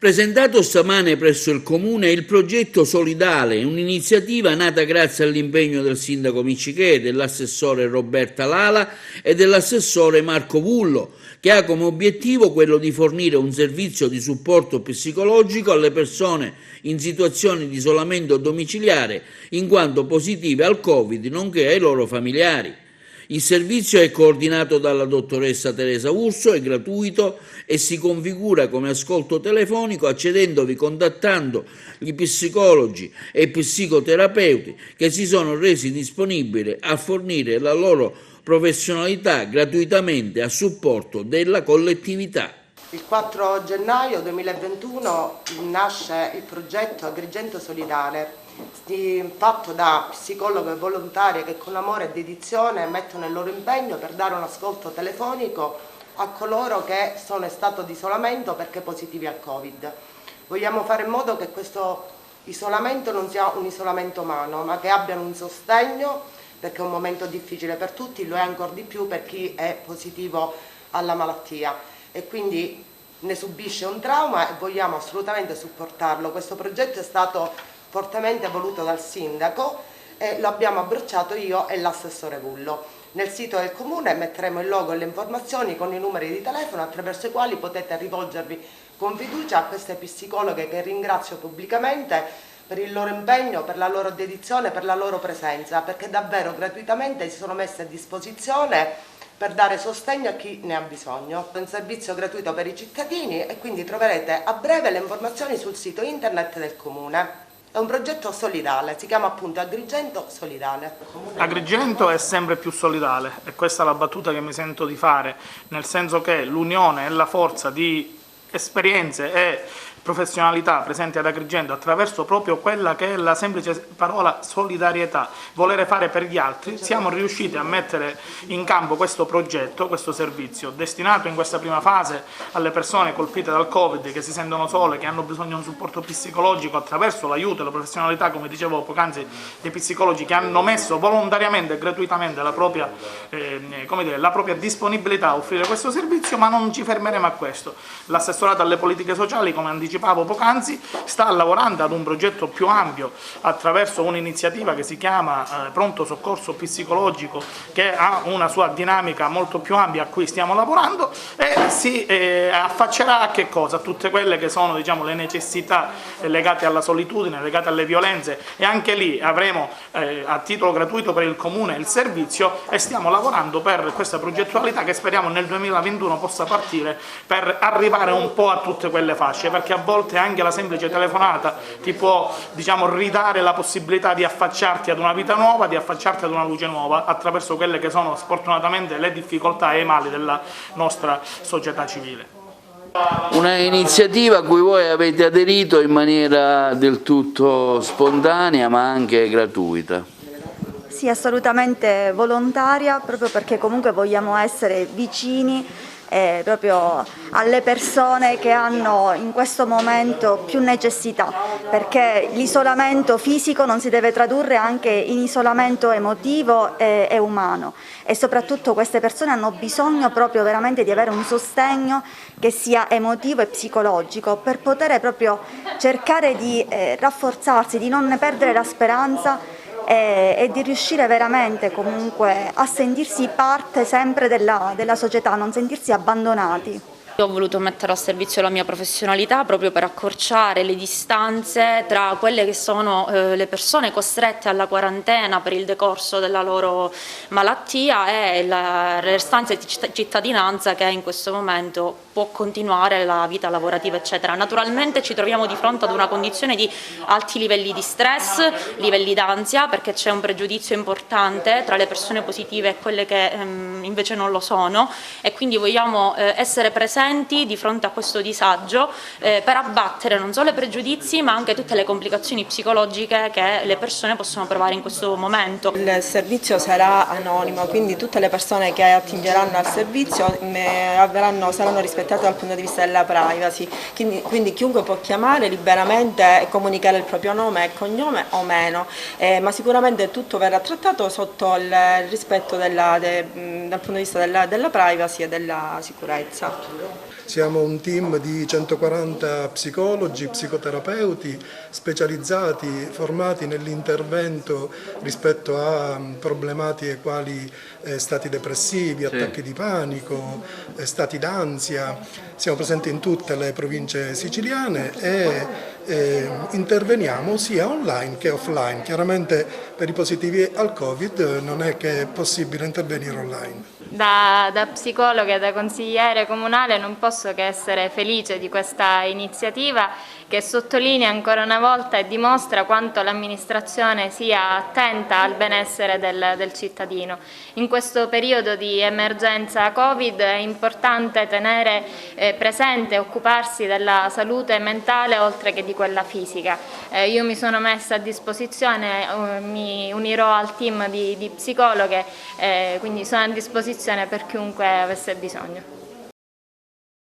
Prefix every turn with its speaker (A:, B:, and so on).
A: Presentato stamane presso il Comune il progetto Solidale, un'iniziativa nata grazie all'impegno del sindaco Miccichè, dell'assessore Roberta Lala e dell'assessore Marco Vullo, che ha come obiettivo quello di fornire un servizio di supporto psicologico alle persone in situazioni di isolamento domiciliare in quanto positive al Covid, nonché ai loro familiari. Il servizio è coordinato dalla dottoressa Teresa Urso, è gratuito e si configura come ascolto telefonico accedendovi contattando gli psicologi e psicoterapeuti che si sono resi disponibili a fornire la loro professionalità gratuitamente a supporto della collettività.
B: Il 4 gennaio 2021 nasce il progetto Agrigento Solidale, fatto da psicologhe volontarie che con amore e dedizione mettono il loro impegno per dare un ascolto telefonico a coloro che sono in stato di isolamento perché positivi al Covid. Vogliamo fare in modo che questo isolamento non sia un isolamento umano, ma che abbiano un sostegno, perché è un momento difficile per tutti, lo è ancora di più per chi è positivo alla malattia e quindi ne subisce un trauma e vogliamo assolutamente supportarlo. Questo progetto è stato fortemente voluto dal sindaco e lo abbiamo abbracciato io e l'assessore Vullo. Nel sito del comune metteremo il logo e le informazioni con i numeri di telefono attraverso i quali potete rivolgervi con fiducia a queste psicologhe che ringrazio pubblicamente per il loro impegno, per la loro dedizione, per la loro presenza, perché davvero gratuitamente si sono messe a disposizione per dare sostegno a chi ne ha bisogno. È un servizio gratuito per i cittadini e quindi troverete a breve le informazioni sul sito internet del comune. È un progetto solidale, si chiama appunto Agrigento Solidale.
C: Agrigento è sempre più solidale e questa è la battuta che mi sento di fare, nel senso che l'unione e la forza di esperienze e professionalità presenti ad Agrigento attraverso proprio quella che è la semplice parola solidarietà, volere fare per gli altri, siamo riusciti a mettere in campo questo progetto, questo servizio destinato in questa prima fase alle persone colpite dal Covid che si sentono sole, che hanno bisogno di un supporto psicologico attraverso l'aiuto e la professionalità, come dicevo poc'anzi, dei psicologi che hanno messo volontariamente e gratuitamente la propria disponibilità a offrire questo servizio, ma non ci fermeremo a questo. L'assessorato alle politiche sociali, come anticipavo poc'anzi, sta lavorando ad un progetto più ampio attraverso un'iniziativa che si chiama Pronto Soccorso Psicologico, che ha una sua dinamica molto più ampia a cui stiamo lavorando e si affaccerà a che cosa? A tutte quelle che sono, diciamo, le necessità legate alla solitudine, legate alle violenze, e anche lì avremo a titolo gratuito per il comune il servizio e stiamo lavorando per questa progettualità che speriamo nel 2021 possa partire per arrivare un po' a tutte quelle fasce, perché a volte anche la semplice telefonata ti può, diciamo, ridare la possibilità di affacciarti ad una vita nuova, di affacciarti ad una luce nuova attraverso quelle che sono sfortunatamente le difficoltà e i mali della nostra società civile.
A: Una iniziativa a cui voi avete aderito in maniera del tutto spontanea ma anche gratuita.
D: Sì, assolutamente volontaria, proprio perché comunque vogliamo essere vicini proprio alle persone che hanno in questo momento più necessità, perché l'isolamento fisico non si deve tradurre anche in isolamento emotivo e umano, e soprattutto queste persone hanno bisogno proprio veramente di avere un sostegno che sia emotivo e psicologico per poter proprio cercare di rafforzarsi, di non perdere la speranza e di riuscire veramente comunque a sentirsi parte sempre della società, non sentirsi abbandonati.
E: Ho voluto mettere a servizio la mia professionalità proprio per accorciare le distanze tra quelle che sono le persone costrette alla quarantena per il decorso della loro malattia e la restante cittadinanza che in questo momento può continuare la vita lavorativa eccetera. Naturalmente ci troviamo di fronte ad una condizione di alti livelli di stress, livelli d'ansia, perché c'è un pregiudizio importante tra le persone positive e quelle che invece non lo sono, e quindi vogliamo essere presenti di fronte a questo disagio per abbattere non solo i pregiudizi ma anche tutte le complicazioni psicologiche che le persone possono provare in questo momento.
F: Il servizio sarà anonimo, quindi tutte le persone che attingeranno al servizio saranno rispettate dal punto di vista della privacy, quindi chiunque può chiamare liberamente e comunicare il proprio nome e cognome o meno, ma sicuramente tutto verrà trattato sotto il rispetto dal punto di vista della privacy e della sicurezza.
G: Siamo un team di 140 psicologi, psicoterapeuti specializzati, formati nell'intervento rispetto a problematiche quali stati depressivi, attacchi di panico, stati d'ansia. Siamo presenti in tutte le province siciliane e interveniamo sia online che offline. Chiaramente per i positivi al Covid non è che è possibile intervenire online.
H: Da psicologa e da consigliere comunale non posso che essere felice di questa iniziativa che sottolinea ancora una volta e dimostra quanto l'amministrazione sia attenta al benessere del cittadino. In questo periodo di emergenza Covid è importante tenere presente e occuparsi della salute mentale oltre che di quella fisica. Io mi sono messa a disposizione, mi unirò al team di psicologhe, quindi sono a disposizione per chiunque avesse bisogno.